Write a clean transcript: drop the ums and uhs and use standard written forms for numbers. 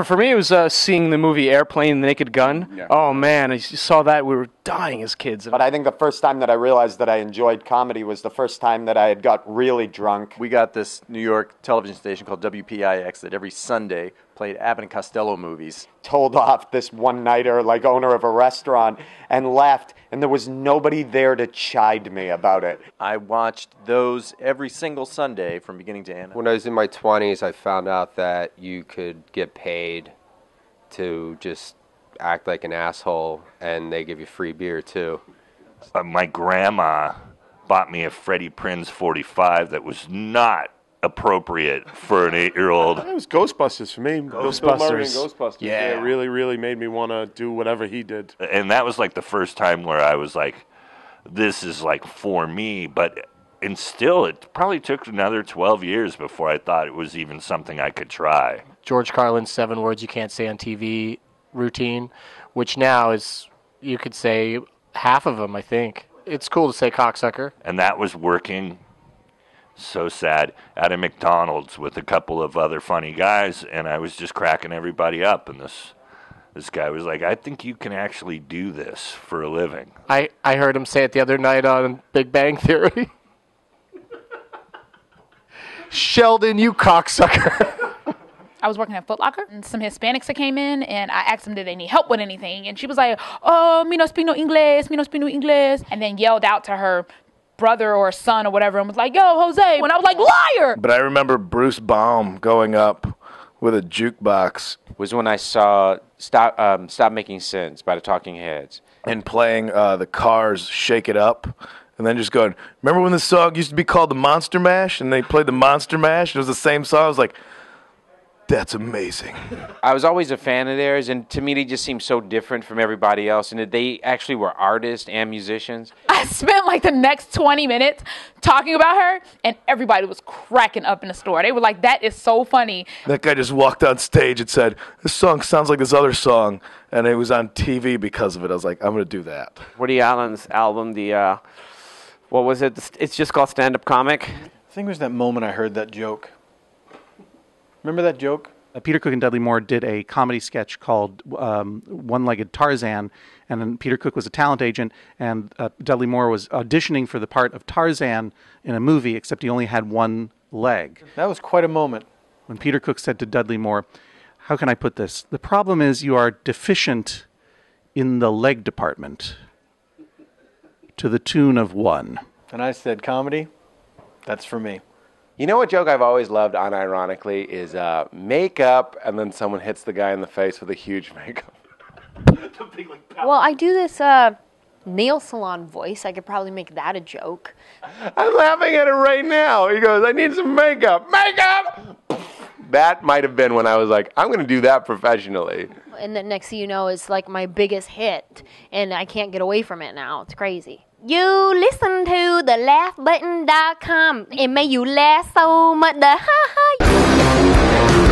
For me, it was seeing the movie Airplane, The Naked Gun. Yeah. Oh, man, I saw that. We were dying as kids. But I think the first time that I realized that I enjoyed comedy was the first time that I had got really drunk. We got this New York television station called WPIX that every Sunday played Abbott and Costello movies. Told off this one-nighter, like owner of a restaurant, and left, and there was nobody there to chide me about it. I watched those every single Sunday from beginning to end. When I was in my 20s, I found out that you could get paid to just act like an asshole, and they give you free beer, too. My grandma bought me a Freddie Prinze 45 that was not appropriate for an 8-year-old. It was Ghostbusters for me. Bill Murray and Ghostbusters. Yeah. It really, really made me want to do whatever he did. And that was like the first time where I was like, this is like for me. And still, it probably took another 12 years before I thought it was even something I could try. George Carlin's 7 words you can't say on TV routine, which now is, you could say, half of them, I think. It's cool to say cocksucker. And that was working so sad at a McDonald's with a couple of other funny guys, and I was just cracking everybody up. And this guy was like, I think you can actually do this for a living. I heard him say it the other night on Big Bang Theory. Sheldon, you cocksucker. I was working at Foot Locker, and some Hispanics that came in, and I asked them, did they need help with anything? And she was like, oh, me no speak no English, me no speak no English. And then yelled out to her brother or son or whatever and was like, yo, Jose. And I was like, liar! But I remember Bruce Baum going up with a jukebox. Was when I saw Stop Making Sense by the Talking Heads. And playing the Cars' Shake It Up. And then just going, remember when this song used to be called the Monster Mash? And they played the Monster Mash? It was the same song. I was like, that's amazing. I was always a fan of theirs, and to me they just seemed so different from everybody else, and that they actually were artists and musicians. I spent like the next 20 minutes talking about her, and everybody was cracking up in the store. They were like, that is so funny. That guy just walked on stage and said, this song sounds like this other song, and it was on TV because of it. I was like, I'm going to do that. Woody Allen's album, what was it? It's just called Stand Up Comic. I think it was that moment I heard that joke. Remember that joke? Peter Cook and Dudley Moore did a comedy sketch called One-Legged Tarzan, and then Peter Cook was a talent agent, and Dudley Moore was auditioning for the part of Tarzan in a movie, except he only had one leg. That was quite a moment. When Peter Cook said to Dudley Moore, how can I put this? The problem is you are deficient in the leg department to the tune of 1. And I said, comedy, that's for me. You know what joke I've always loved unironically is makeup, and then someone hits the guy in the face with a huge makeup. Well, I do this nail salon voice. I could probably make that a joke. I'm laughing at it right now. He goes, I need some makeup. Makeup! That might have been when I was like, I'm going to do that professionally. And then next thing you know, it's like my biggest hit, and I can't get away from it now. It's crazy. You listen to the laughbutton.com, and may you laugh so much the ha ha.